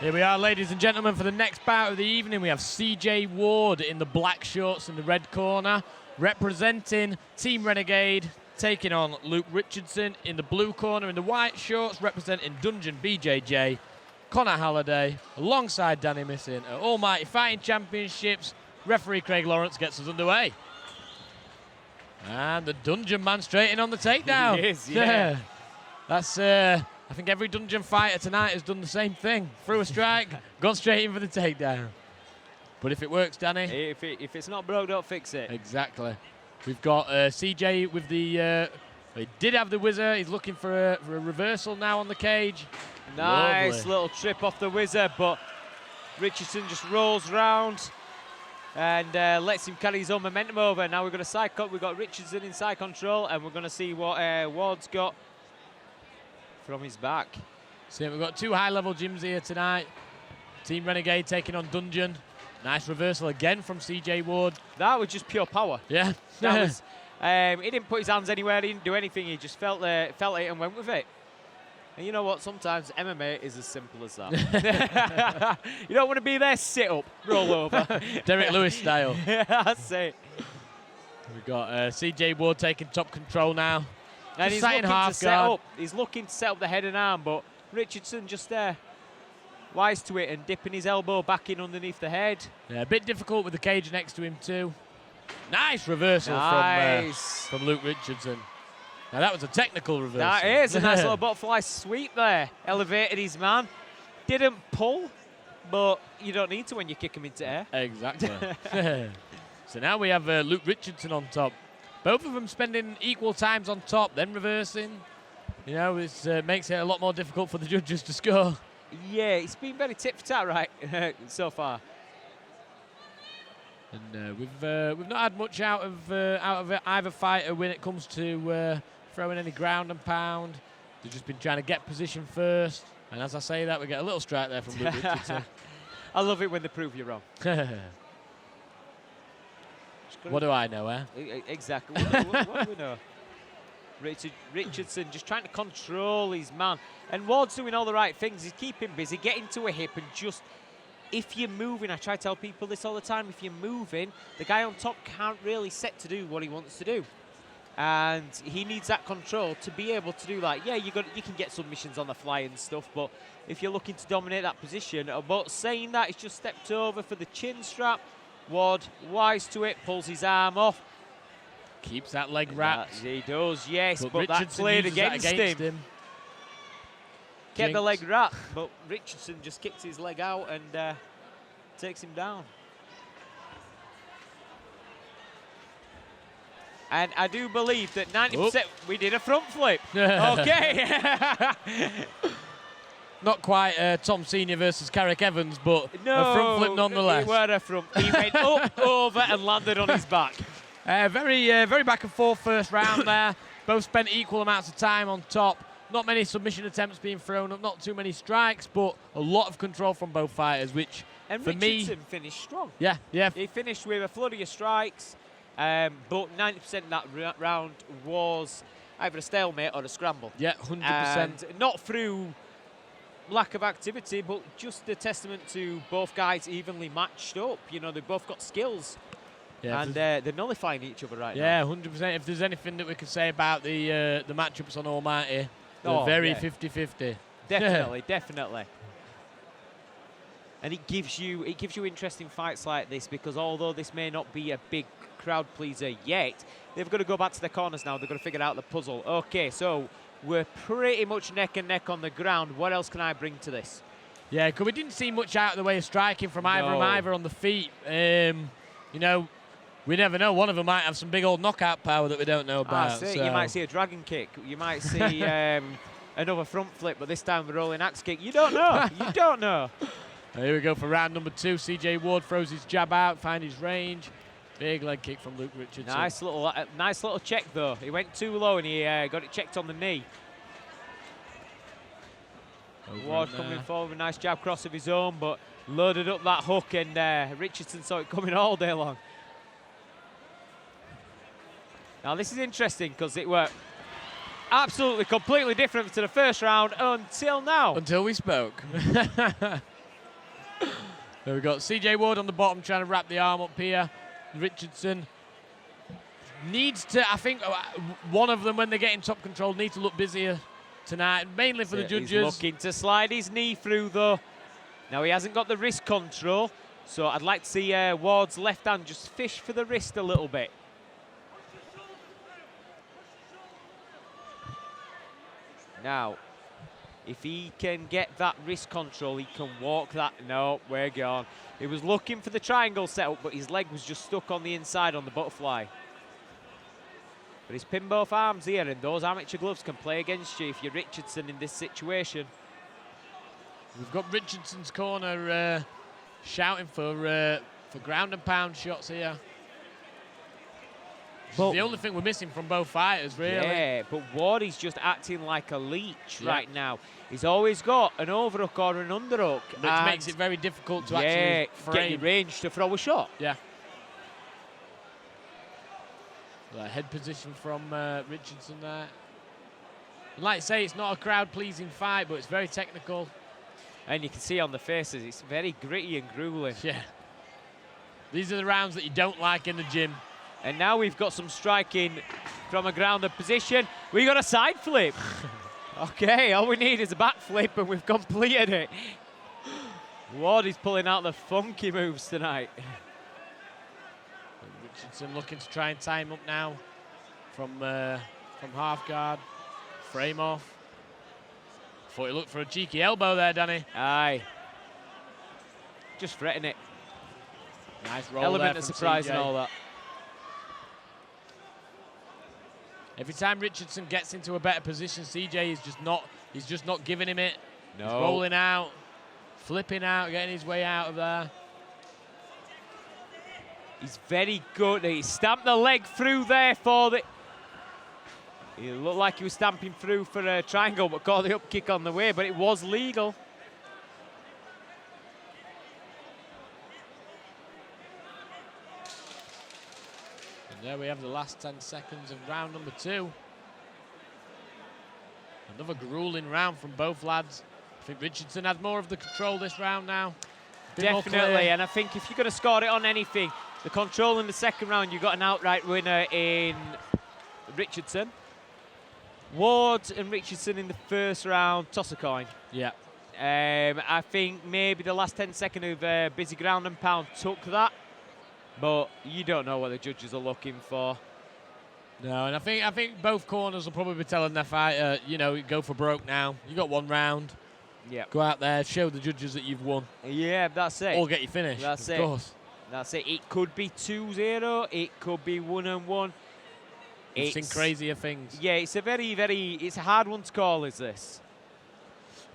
Here we are, ladies and gentlemen, for the next bout of the evening. We have CJ Ward in the black shorts in the red corner, representing Team Renegade, taking on Luke Richardson in the blue corner. In the white shorts, representing Dungeon BJJ, Connor Halliday, alongside Danny Missing at Almighty Fighting Championships. Referee Craig Lawrence gets us underway. And the Dungeon man straight in on the takedown. He is, yeah. That's, I think every Dungeon fighter tonight has done the same thing. Threw a strike, gone straight in for the takedown. But if it works, Danny. If it's not broke, don't fix it. Exactly. We've got CJ with the, he did have the whizzer. He's looking for a reversal now on the cage. Nice Lovely. little trip off the whizzer, but Richardson just rolls round and lets him carry his own momentum over. Now we've got a side cut. We've got Richardson in side control, and we're going to see what Ward's got from his back. So we've got two high-level gyms here tonight. Team Renegade taking on Dungeon. Nice reversal again from CJ Ward. That was just pure power. Yeah. That was. He didn't put his hands anywhere. He didn't do anything. He just felt it and went with it. And you know what? Sometimes MMA is as simple as that. You don't want to be there, sit up, roll over. Derek Lewis style. Yeah, that's it. We've got CJ Ward taking top control now. And Just he's sat in looking to half set guard. up. He's looking to set up the head and arm, but Richardson just there, wise to it and dipping his elbow back in underneath the head. Yeah, a bit difficult with the cage next to him too. Nice reversal from Luke Richardson. Now that was a technical reversal. That is a nice little butterfly sweep there. Elevated his man. Didn't pull, but you don't need to when you kick him into air. Exactly. So now we have Luke Richardson on top. Both of them spending equal times on top, then reversing. You know, it makes it a lot more difficult for the judges to score. Yeah, it's been very tit for tat right so far. And we've not had much out of either fighter when it comes to throwing any ground and pound. They've just been trying to get position first. And as I say that, we get a little strike there from Luke Richardson. I love it when they prove you wrong. What do I know, eh? Exactly. What do we know? Richardson just trying to control his man. And Ward's doing all the right things. He's keeping busy, getting to a hip, and just, if you're moving, I try to tell people this all the time, if you're moving, the guy on top can't really set to do what he wants to do. And he needs that control to be able to do that. Yeah, you can get submissions on the fly and stuff, but if you're looking to dominate that position, but saying that, he's just stepped over for the chin strap. Ward, wise to it, pulls his arm off. Keeps that leg wrapped. He does, yes, but Richardson that played against him. Kept the leg wrapped, but Richardson just kicks his leg out and takes him down. And I do believe that 90%, we did a front flip. Okay. Not quite Tom Senior versus Carrick Evans, but no, a front flip nonetheless. It were a front. He went up, over, and landed on his back. Very back and forth first round there. Both spent equal amounts of time on top. Not many submission attempts being thrown up, not too many strikes, but a lot of control from both fighters, which and for Richardson finished strong. Yeah. He finished with a flurry of strikes, but 90% of that round was either a stalemate or a scramble. Yeah, 100%. And not through lack of activity, but just a testament to both guys evenly matched up. You know, they've both got skills. Yeah, and they're nullifying each other right now. Yeah, 100%. If there's anything that we can say about the matchups on Almighty, they're very 50-50. Definitely, definitely. And it gives you interesting fights like this, because although this may not be a big crowd pleaser yet, they've got to go back to their corners now. They've got to figure out the puzzle. Okay, so we're pretty much neck and neck on the ground. What else can I bring to this? Yeah, because we didn't see much out of the way of striking from either on the feet. You know, we never know. One of them might have some big old knockout power that we don't know about. So. You might see a dragon kick. You might see another front flip, but this time the rolling axe kick. You don't know. You don't know. Here we go for round number 2. CJ Ward throws his jab out, find his range. Big leg kick from Luke Richardson. Nice little check though. He went too low and he got it checked on the knee. Ward coming forward with a nice jab cross of his own, but loaded up that hook, and Richardson saw it coming all day long. Now this is interesting because it were absolutely completely different to the first round until now. Until we spoke. There we go. CJ Ward on the bottom trying to wrap the arm up here. Richardson needs to, I think, one of them when they get in top control need to look busier tonight, mainly for the judges. He's looking to slide his knee through though. Now he hasn't got the wrist control, so I'd like to see Ward's left hand just fish for the wrist a little bit. Now, if he can get that wrist control, he can walk that. No, we're gone. He was looking for the triangle setup, but his leg was just stuck on the inside on the butterfly. But he's pinned both arms here, and those amateur gloves can play against you if you're Richardson in this situation. We've got Richardson's corner shouting for ground and pound shots here. But the only thing we're missing from both fighters, really. Yeah, but Ward is just acting like a leech right now. He's always got an overhook or an underhook. Which makes it very difficult to actually frame. Get your range to throw a shot. Yeah. Head position from Richardson there. And like I say, it's not a crowd-pleasing fight, but it's very technical. And you can see on the faces, it's very gritty and grueling. Yeah. These are the rounds that you don't like in the gym. And now we've got some striking from a grounded position. We got a side flip. Okay, all we need is a back flip and we've completed it. Ward is pulling out the funky moves tonight. Richardson looking to try and tie him up now from half guard. Frame off. Thought he looked for a cheeky elbow there, Danny. Aye. Just threaten it. Nice roll Element there of from surprise CJ. and all that. Every time Richardson gets into a better position, CJ is just not giving him it. No. He's rolling out, flipping out, getting his way out of there. He's very good. He stamped the leg through there for the... He looked like he was stamping through for a triangle, but got the up kick on the way, but it was legal. And there we have the last 10 seconds of round number 2. Another grueling round from both lads. I think Richardson has more of the control this round now. Definitely, and I think if you're going to score it on anything, the control in the second round, you got an outright winner in Richardson. Ward and Richardson in the first round, toss a coin. Yeah. I think maybe the last 10 seconds of busy ground and pound took that, but you don't know what the judges are looking for. No, and I think both corners will probably be telling their fighter, you know, go for broke now. You got one round. Yeah. Go out there, show the judges that you've won. Yeah, that's it. Or get you finished. That's of it. course. That's it. It could be 2-0. It could be 1-1. We've seen crazier things. Yeah, it's a it's a hard one to call, is this?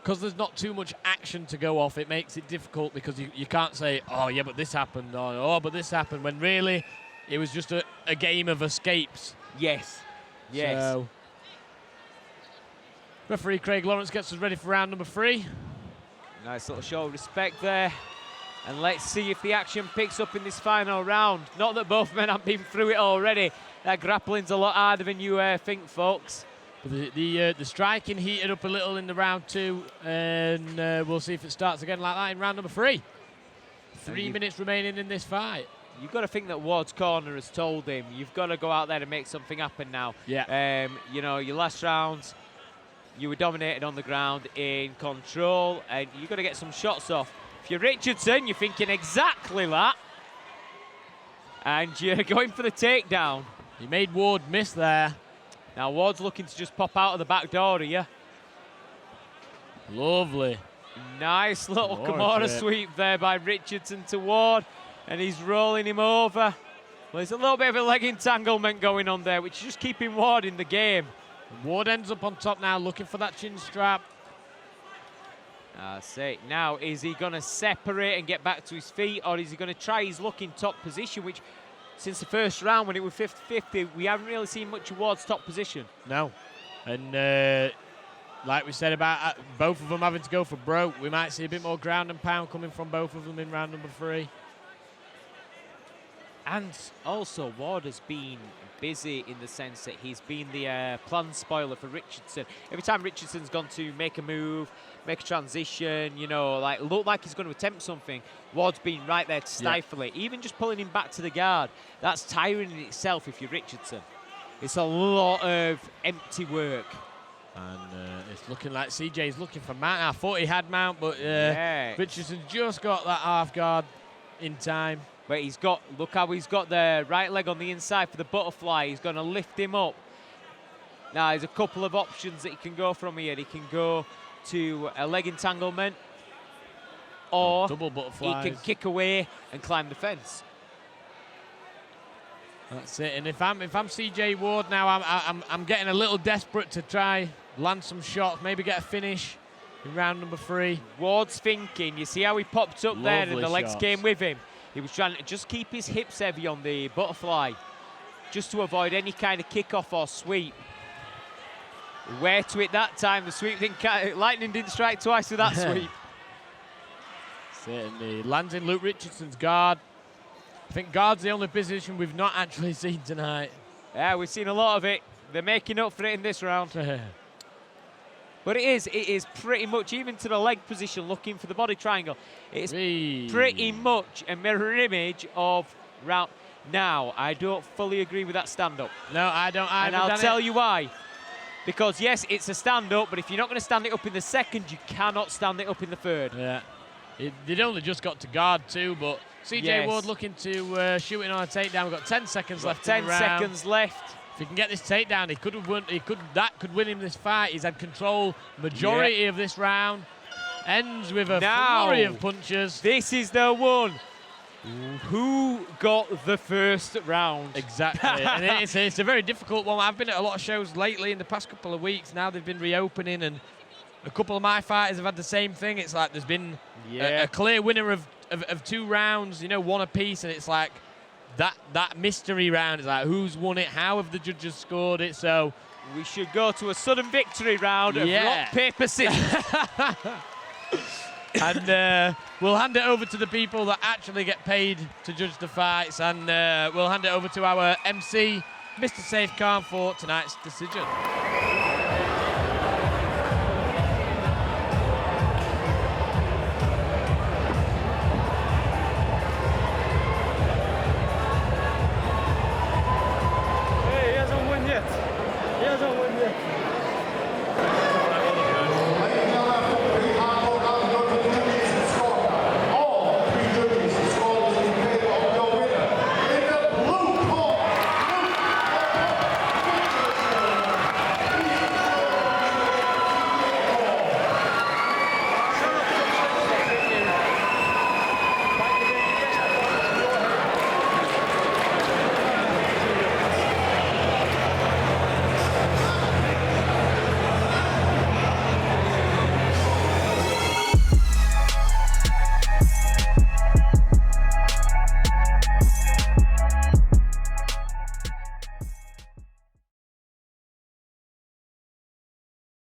Because there's not too much action to go off, it makes it difficult because you can't say, oh, yeah, but this happened, or oh, but this happened, when really it was just a game of escapes. Yes. Yes. So, referee Craig Lawrence gets us ready for round number 3. Nice little show of respect there. And let's see if the action picks up in this final round. Not that both men have been through it already. That grappling's a lot harder than you think, folks. The striking heated up a little in the round 2, and we'll see if it starts again like that in round number 3. 3 minutes remaining in this fight. You've got to think that Ward's corner has told him, you've got to go out there and make something happen now. Yeah. You know, your last rounds, you were dominated on the ground in control, and you've got to get some shots off. If you're Richardson, you're thinking exactly that. And you're going for the takedown. He made Ward miss there. Now Ward's looking to just pop out of the back door here. Lovely. Nice little Kimura sweep there by Richardson to Ward. And he's rolling him over. Well, there's a little bit of a leg entanglement going on there, which is just keeping Ward in the game. Ward ends up on top now, looking for that chin strap. That's it. Now, is he going to separate and get back to his feet, or is he going to try his luck in top position, which, since the first round when it was 50-50, we haven't really seen much of Ward's top position. No. And like we said about both of them having to go for broke, we might see a bit more ground and pound coming from both of them in round number 3. And also, Ward has been busy in the sense that he's been the plan spoiler for Richardson. Every time Richardson's gone to make a move, make a transition, you know, like look like he's going to attempt something, Ward's been right there to stifle it. Even just pulling him back to the guard, that's tiring in itself if you're Richardson. It's a lot of empty work. And it's looking like CJ's looking for Mount. I thought he had Mount, but Richardson just got that half guard in time. But he's got, look how he's got the right leg on the inside for the butterfly. He's going to lift him up. Now, there's a couple of options that he can go from here. He can go to a leg entanglement, or double butterflies. He can kick away and climb the fence. That's it. And if I'm CJ Ward now, I'm getting a little desperate to try land some shots, maybe get a finish in round number 3. Ward's thinking. You see how he popped up there and the legs shots. came with him. He was trying to just keep his hips heavy on the butterfly, just to avoid any kind of kickoff or sweep. Where to it that time? The sweep didn't. Lightning didn't strike twice with that sweep. Certainly lands in Luke Richardson's guard. I think guard's the only position we've not actually seen tonight. Yeah, we've seen a lot of it. They're making up for it in this round. But it is pretty much, even to the leg position, looking for the body triangle. It's pretty much a mirror image of round. Now, I don't fully agree with that stand-up. No, I don't either. And I'll tell you why. Because, yes, it's a stand-up, but if you're not going to stand it up in the second, you cannot stand it up in the third. Yeah. They'd only just got to guard too, but CJ Ward looking to shoot in on a takedown. We've got 10 seconds left. 10 seconds left. If he can get this takedown, that could win him this fight. He's had control majority of this round. Ends with a flurry of punches. This is the one. Who got the first round? Exactly. And it's a very difficult one. I've been at a lot of shows lately in the past couple of weeks. Now they've been reopening, and a couple of my fighters have had the same thing. It's like there's been a clear winner of 2 rounds, you know, one apiece, and it's like that mystery round is like who's won it, how have the judges scored it. So we should go to a sudden victory round of rock, paper, scissors. And we'll hand it over to the people that actually get paid to judge the fights, and we'll hand it over to our MC, Mr. Safe Khan, for tonight's decision.